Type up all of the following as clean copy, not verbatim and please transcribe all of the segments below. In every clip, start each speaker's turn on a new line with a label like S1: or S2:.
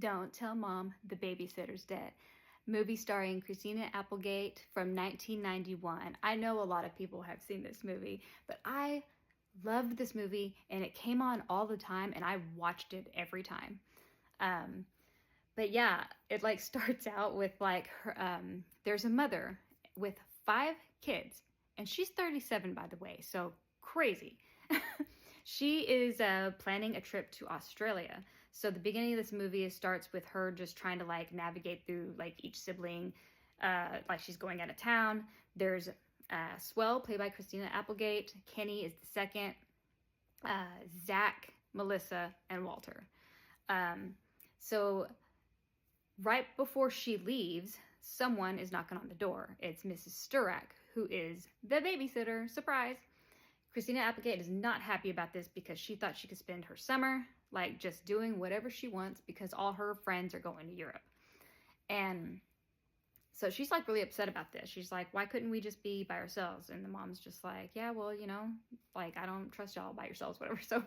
S1: Don't Tell Mom the Babysitter's Dead. Movie starring Christina Applegate from 1991. I know a lot of people have seen this movie, but I loved this movie and it came on all the time and I watched it every time. Um, but yeah, it like starts out with like there's a mother with 5 kids and she's 37 by the way, so crazy. She is planning a trip to Australia. So the beginning of this movie starts with her just trying to like navigate through like each sibling, like she's going out of town. There's Swell, played by Christina Applegate. Kenny is the second. Zach, Melissa, and Walter. So right before she leaves, someone is knocking on the door. It's Mrs. Sturak, who is the babysitter. Surprise! Christina Applegate is not happy about this because she thought she could spend her summer like just doing whatever she wants because all her friends are going to Europe. And so she's like really upset about this. She's like, why couldn't we just be by ourselves? And the mom's just like, yeah, well, you know, like I don't trust y'all by yourselves, whatever. So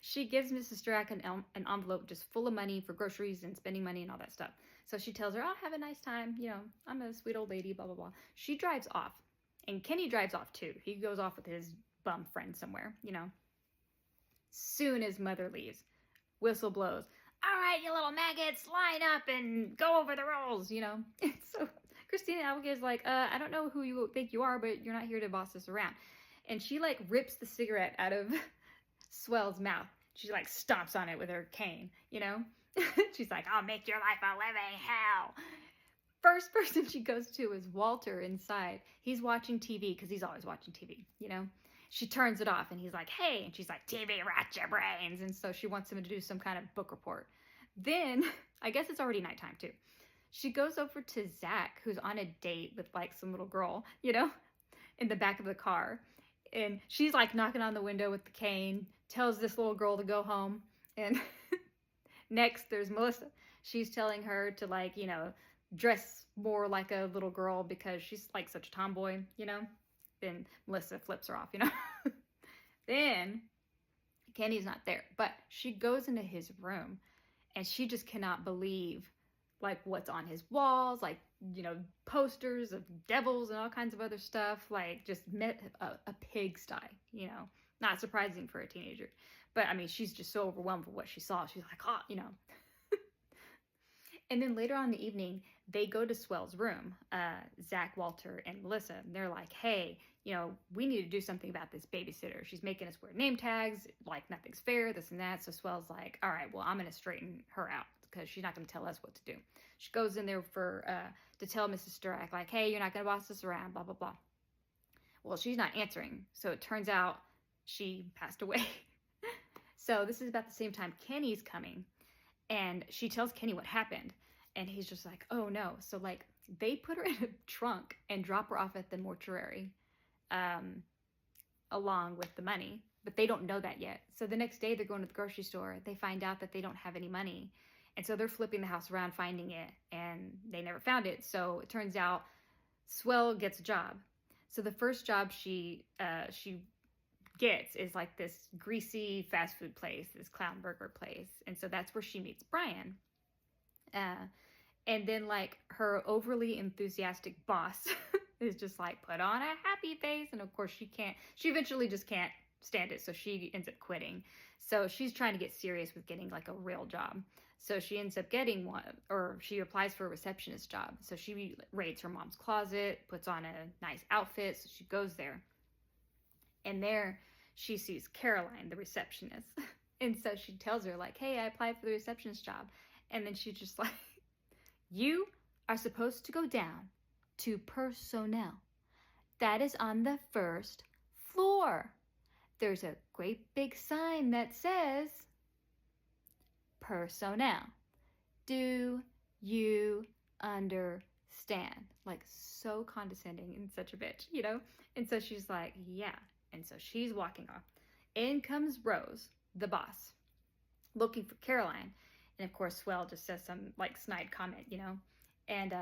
S1: she gives Mrs. Strack an envelope just full of money for groceries and spending money and all that stuff. So she tells her, oh, have a nice time. You know, I'm a sweet old lady, blah, blah, blah. She drives off. And Kenny drives off too. He goes off with his bum friend somewhere, you know. Soon as mother leaves, whistle blows. All right, you little maggots, line up and go over the rolls, you know. And so Christina Applegate is like, I don't know who you think you are, but you're not here to boss us around. And she like rips the cigarette out of Swell's mouth. She like stomps on it with her cane, you know. She's like, I'll make your life a living hell. First person she goes to is Walter inside. He's watching TV because he's always watching TV, you know. She turns it off and he's like, hey, and she's like, TV rot your brains. And so she wants him to do some kind of book report. Then, I guess it's already nighttime too. She goes over to Zach, who's on a date with like some little girl, you know, in the back of the car. And she's like knocking on the window with the cane, tells this little girl to go home. And next there's Melissa. She's telling her to like, you know, dress more like a little girl because she's like such a tomboy, you know. Then Melissa flips her off, you know. Then Kenny's not there, but she goes into his room and she just cannot believe like what's on his walls, like, you know, posters of devils and all kinds of other stuff, like just met a pigsty, you know. Not surprising for a teenager, but I mean, she's just so overwhelmed with what she saw. She's like, oh, you know. And then later on in the evening, they go to Swell's room, Zach, Walter, and Melissa. And they're like, hey, you know, we need to do something about this babysitter. She's making us wear name tags, like nothing's fair, this and that. So Swell's like, all right, well, I'm going to straighten her out because she's not going to tell us what to do. She goes in there to tell Mrs. Sturak, like, hey, you're not going to boss us around, blah, blah, blah. Well, she's not answering. So it turns out she passed away. So this is about the same time Kenny's coming. And she tells Kenny what happened. And he's just like, oh no. So like they put her in a trunk and drop her off at the mortuary along with the money. But they don't know that yet. So the next day they're going to the grocery store. They find out that they don't have any money. And so they're flipping the house around finding it. And they never found it. So it turns out Swell gets a job. So the first job she gets is like this greasy fast food place, this clown burger place. And so that's where she meets Brian. And then like her overly enthusiastic boss is just like, put on a happy face. And of course she eventually just can't stand it. So she ends up quitting. So she's trying to get serious with getting like a real job. So she ends up getting one, or she applies for a receptionist job. So she raids her mom's closet, puts on a nice outfit. So she goes there. And there she sees Caroline, the receptionist. And so she tells her like, hey, I applied for the receptionist job. And then she's just like, you are supposed to go down to personnel. That is on the first floor. There's a great big sign that says personnel. Do you understand? Like so condescending and such a bitch, you know? And so she's like, yeah. And so she's walking off. In comes Rose, the boss, looking for Caroline. And of course, Swell just says some like snide comment, you know? And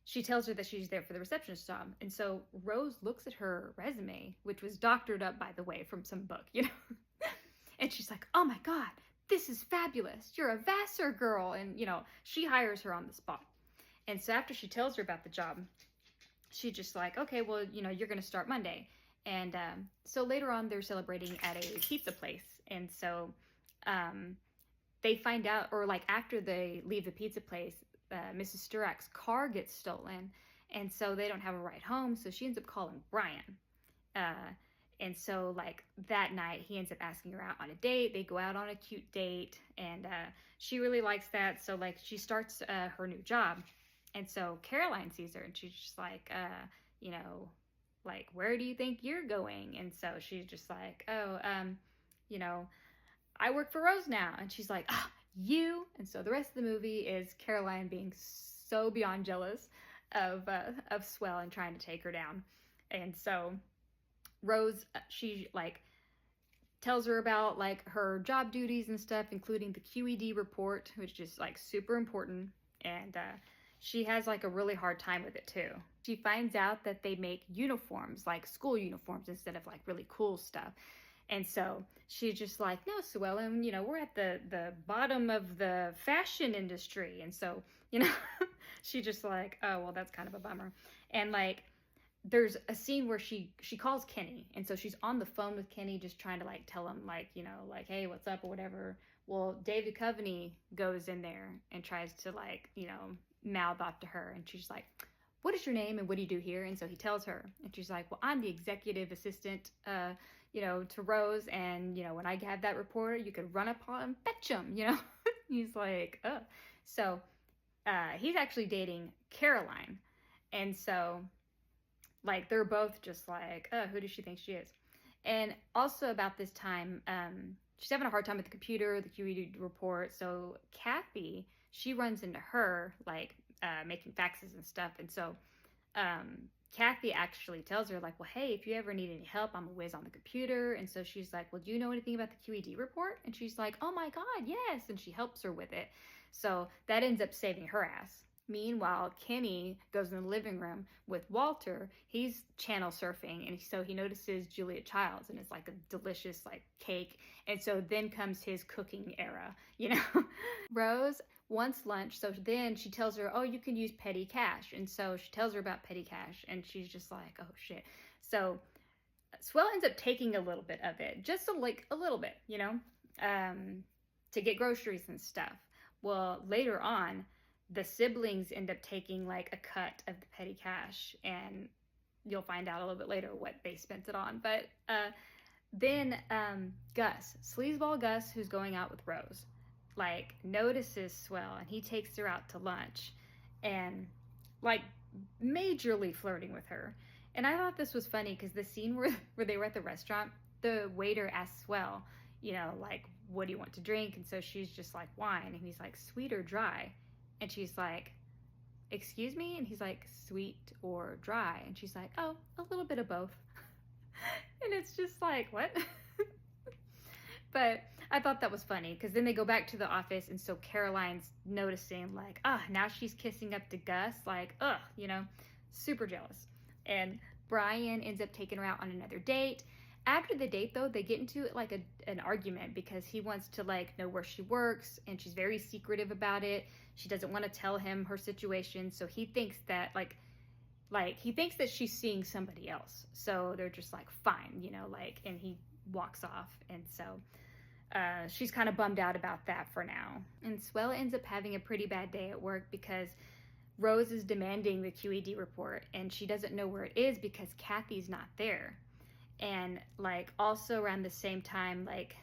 S1: she tells her that she's there for the receptionist job. And so Rose looks at her resume, which was doctored up, by the way, from some book, you know? And she's like, oh my God, this is fabulous. You're a Vassar girl. And, she hires her on the spot. And so after she tells her about the job, she's just like, okay, well, you're going to start Monday. And so later on, they're celebrating at a pizza place. And so they find out, or like after they leave the pizza place, Mrs. Sturak's car gets stolen. And so they don't have a ride home. So she ends up calling Brian. And so like that night, he ends up asking her out on a date. They go out on a cute date. And she really likes that. So like she starts her new job. And so Caroline sees her and she's just like, like, where do you think you're going? And so she's just like, oh, I work for Rose now. And she's like, ah, you? And so the rest of the movie is Caroline being so beyond jealous of Swell and trying to take her down. And so Rose, she like tells her about like her job duties and stuff, including the QED report, which is like super important. And she has like a really hard time with it too. She finds out that they make uniforms, like school uniforms, instead of like really cool stuff. And so she's just like, no, Suellen, we're at the bottom of the fashion industry. And so, she just like, oh, well, that's kind of a bummer. And like, there's a scene where she calls Kenny. And so she's on the phone with Kenny, just trying to like tell him like, like, hey, what's up or whatever. Well, David Duchovny goes in there and tries to like, mouth off to her. And she's like, what is your name and what do you do here? And so he tells her. And she's like, well, I'm the executive assistant, to Rose. And, when I have that reporter, you could run up on him, fetch him, He's like, oh. So he's actually dating Caroline. And so, like, they're both just like, oh, who does she think she is? And also about this time, she's having a hard time with the computer, the QED report. So Kathy, she runs into her, like, making faxes and stuff. And so Kathy actually tells her, like, well, hey, if you ever need any help, I'm a whiz on the computer. And so she's like, well, do you know anything about the QED report? And she's like, oh my God, yes. And she helps her with it. So that ends up saving her ass. Meanwhile, Kenny goes in the living room with Walter. He's channel surfing, and so he notices Julia Childs, and it's like a delicious like cake. And so then comes his cooking era, Rose wants lunch, so then she tells her, oh, you can use petty cash. And so she tells her about petty cash, and she's just like, oh shit. So Swell ends up taking a little bit of it, just a little bit, to get groceries and stuff. Well, later on, the siblings end up taking like a cut of the petty cash, and you'll find out a little bit later what they spent it on. But then Gus, sleazeball Gus, who's going out with Rose, like notices Swell, and he takes her out to lunch and like majorly flirting with her. And I thought this was funny because the scene where they were at the restaurant, the waiter asks Swell, like, what do you want to drink? And so she's just like, wine. And he's like, sweet or dry? And she's like, excuse me? And he's like, sweet or dry? And she's like, oh, a little bit of both. And it's just like, what? But I thought that was funny because then they go back to the office, and so Caroline's noticing like, now she's kissing up to Gus, like, super jealous. And Brian ends up taking her out on another date. After the date, though, they get into like an argument because he wants to like know where she works, and she's very secretive about it. She doesn't want to tell him her situation, so he thinks that like he thinks that she's seeing somebody else. So they're just like, fine, and he walks off. And so she's kind of bummed out about that for now. And Swell ends up having a pretty bad day at work because Rose is demanding the QED report, and she doesn't know where it is because Kathy's not there. And like also around the same time, like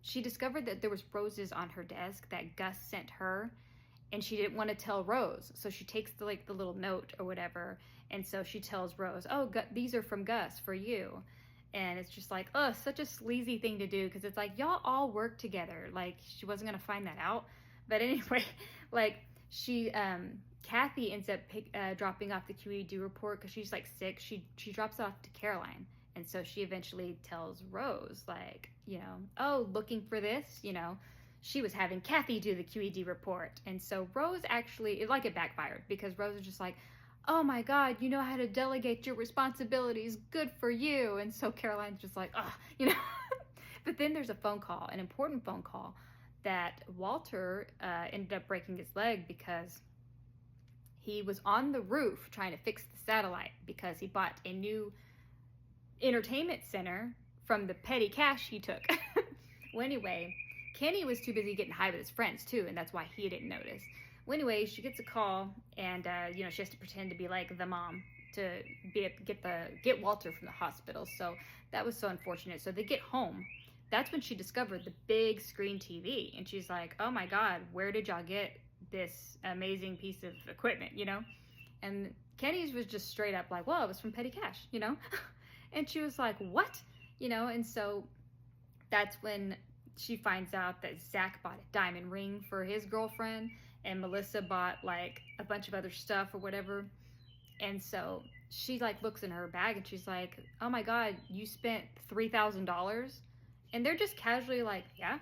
S1: she discovered that there was roses on her desk that Gus sent her, and she didn't want to tell Rose. So she takes the little note or whatever, and so she tells Rose, oh, these are from Gus for you. And it's just like, oh, such a sleazy thing to do, because it's like, y'all all work together. Like, she wasn't gonna find that out. But anyway, like she Kathy ends up dropping off the QED report because she's like sick. She drops it off to Caroline. And so she eventually tells Rose, like, oh, looking for this, she was having Kathy do the QED report. And so Rose actually, it backfired because Rose is just like, oh my God, you know how to delegate your responsibilities. Good for you. And so Caroline's just like, oh, But then there's a phone call, an important phone call that Walter ended up breaking his leg because he was on the roof trying to fix the satellite because he bought a new entertainment center from the petty cash he took. Well, anyway, Kenny was too busy getting high with his friends too, and that's why he didn't notice. Well, anyway, she gets a call, and she has to pretend to be like the mom to get Walter from the hospital. So that was so unfortunate. So they get home. That's when she discovered the big screen TV, and she's like, "Oh my God, where did y'all get this amazing piece of equipment?" And Kenny's was just straight up like, "Well, it was from petty cash," And she was like, "What?" And so that's when she finds out that Zach bought a diamond ring for his girlfriend, and Melissa bought like a bunch of other stuff or whatever. And so she like looks in her bag and she's like, "Oh my God, you spent $3,000?" And they're just casually like, "Yeah,"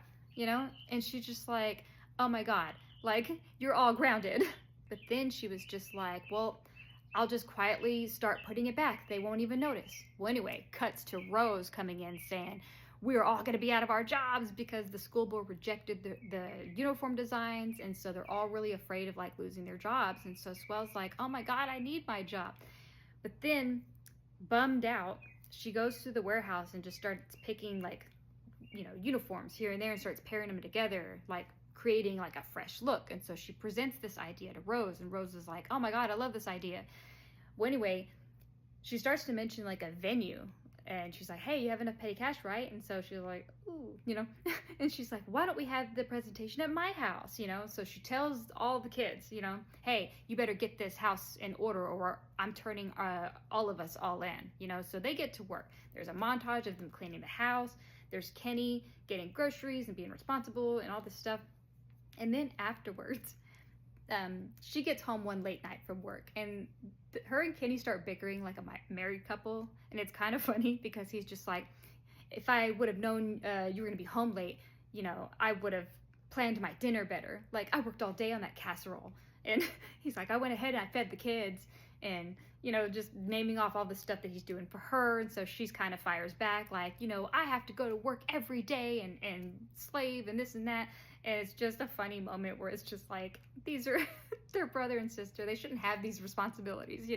S1: and she's just like, "Oh my God, like you're all grounded." But then she was just like, "Well, I'll just quietly start putting it back. They won't even notice." Well, anyway, cuts to Rose coming in saying, "We're all going to be out of our jobs because the school board rejected the uniform designs." And so they're all really afraid of like losing their jobs. And so Swell's like, "Oh my God, I need my job." But then, bummed out, she goes to the warehouse and just starts picking like, uniforms here and there and starts pairing them together, like creating like a fresh look. And so she presents this idea to Rose, and Rose is like, "Oh my God, I love this idea." Well, anyway, she starts to mention like a venue, and she's like, "Hey, you have enough petty cash, right?" And so she's like, "Ooh," and she's like, "Why don't we have the presentation at my house?" So she tells all the kids, "Hey, you better get this house in order or I'm turning all of us all in," so they get to work. There's a montage of them cleaning the house. There's Kenny getting groceries and being responsible and all this stuff. And then afterwards, she gets home one late night from work, and her and Kenny start bickering like a married couple. And it's kind of funny because he's just like, "If I would have known you were going to be home late, I would have planned my dinner better. Like, I worked all day on that casserole." And he's like, "I went ahead and I fed the kids," and just naming off all the stuff that he's doing for her. And so she's kind of fires back like, "I have to go to work every day and slave and this and that." And it's just a funny moment where it's just like, these are their brother and sister. They shouldn't have these responsibilities,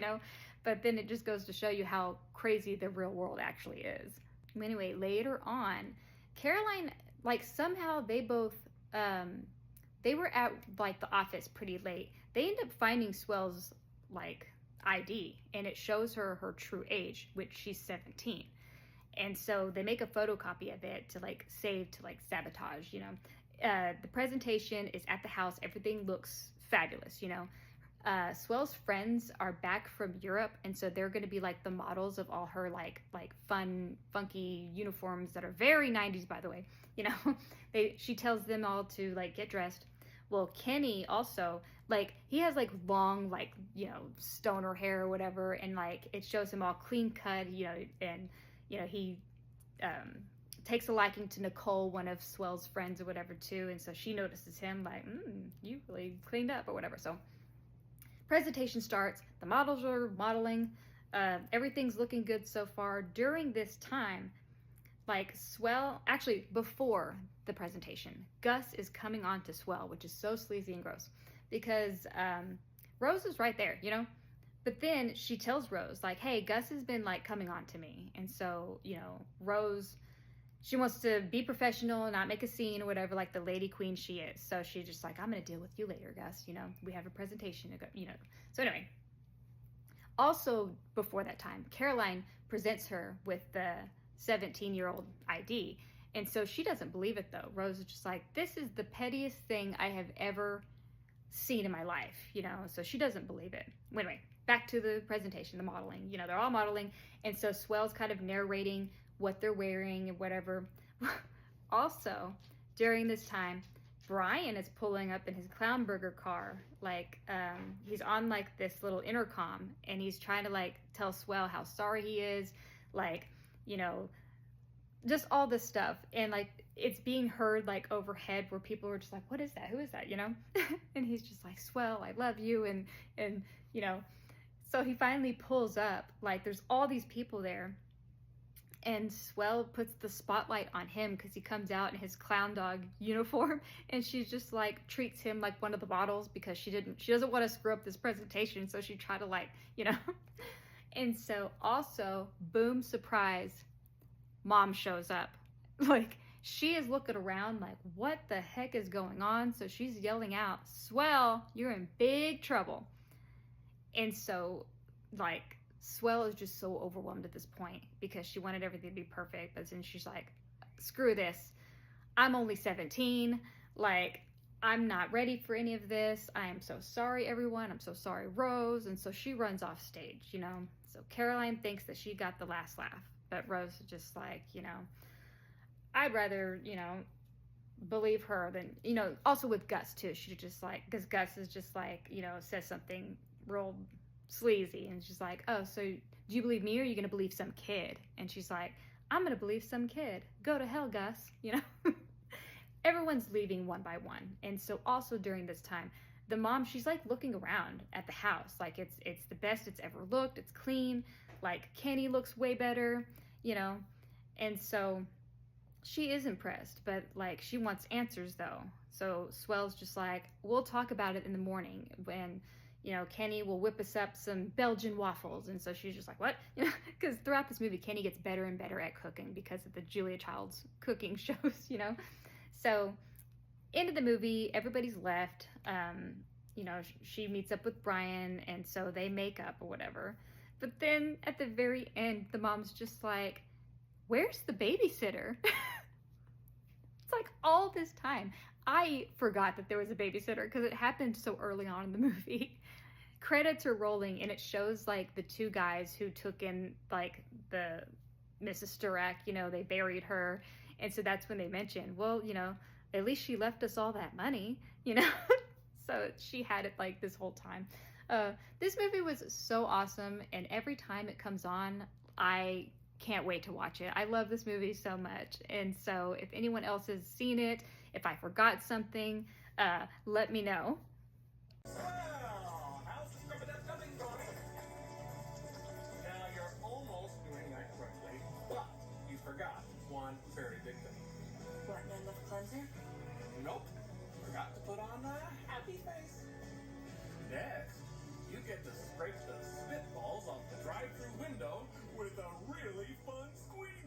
S1: But then it just goes to show you how crazy the real world actually is. Anyway, later on, Caroline, like somehow they both, they were at like the office pretty late. They end up finding Swell's like ID, and it shows her true age, which she's 17. And so they make a photocopy of it to like save to like sabotage, The presentation is at the house. Everything looks fabulous, Swell's friends are back from Europe, and so they're going to be like the models of all her like fun, funky uniforms that are very 90s, by the way. She tells them all to like get dressed. Well, Kenny also, like, he has like long, like, stoner hair or whatever, and like it shows him all clean cut, and he takes a liking to Nicole, one of Swell's friends or whatever too, and so she notices him like, "You really cleaned up," or whatever. So presentation starts, the models are modeling, everything's looking good so far. During this time, like Swell, actually before the presentation, Gus is coming on to Swell, which is so sleazy and gross because Rose is right there, But then she tells Rose like, "Hey, Gus has been like coming on to me." And so, Rose, she wants to be professional and not make a scene or whatever, like the lady queen she is. So she's just like, "I'm going to deal with you later, Gus. We have a presentation to go, So anyway, also before that time, Caroline presents her with the 17-year-old ID. And so she doesn't believe it though. Rose is just like, "This is the pettiest thing I have ever seen in my life, So she doesn't believe it. Anyway, back to the presentation, the modeling, they're all modeling. And so Swell's kind of narrating what they're wearing and whatever. Also, during this time, Brian is pulling up in his clown burger car. Like, he's on like this little intercom, and he's trying to like tell Swell how sorry he is. Like, just all this stuff. And like, it's being heard like overhead where people are just like, "What is that? Who is that?" And he's just like, "Swell, I love you." And so he finally pulls up, like there's all these people there. And Swell puts the spotlight on him because he comes out in his clown dog uniform, and she just like treats him like one of the models because she doesn't want to screw up this presentation, so she tried to like, you know. And so also, boom, surprise, mom shows up. Like, she is looking around like, what the heck is going on? So she's yelling out, Swell, you're in big trouble. And so, like, Swell is just so overwhelmed at this point because she wanted everything to be perfect. But then she's like, screw this. I'm only 17. Like, I'm not ready for any of this. I am so sorry, everyone. I'm so sorry, Rose. And so she runs off stage, you know. So Caroline thinks that she got the last laugh. But Rose is just like, you know, I'd rather, you know, believe her than, you know, also with Gus too. She just like, because Gus is just like, you know, says something real sleazy, and she's like, oh, so do you believe me or are you gonna believe some kid? And she's like, I'm gonna believe some kid. Go to hell, Gus. You know. Everyone's leaving one by one. And so also during this time, the mom, she's like looking around at the house like it's the best it's ever looked. It's clean. Like Kenny looks way better, you know. And so she is impressed, but like she wants answers though. So Swell's just like, we'll talk about it in the morning when, you know, Kenny will whip us up some Belgian waffles. And so she's just like, what? You know, because throughout this movie, Kenny gets better and better at cooking because of the Julia Child's cooking shows, you know. So end of the movie, everybody's left. You know, she meets up with Brian, and so they make up or whatever. But then at the very end, the mom's just like, where's the babysitter? It's like all this time. I forgot that there was a babysitter because it happened so early on in the movie. Credits are rolling, and it shows like the two guys who took in like the Mrs. Sturek, you know, they buried her. And so that's when they mentioned, well, you know, at least she left us all that money, you know. So she had it like this whole time. This movie was so awesome, and every time it comes on, I can't wait to watch it. I love this movie so much. And so if anyone else has seen it, if I forgot something, let me know.
S2: Well, how's the coming, Tony? Now you're almost doing that correctly, but you forgot one very big thing.
S3: What, no lip cleanser?
S2: Nope. Forgot to put on a happy face. Next, you get to scrape the spitballs off the drive-through window with a really fun squeeze.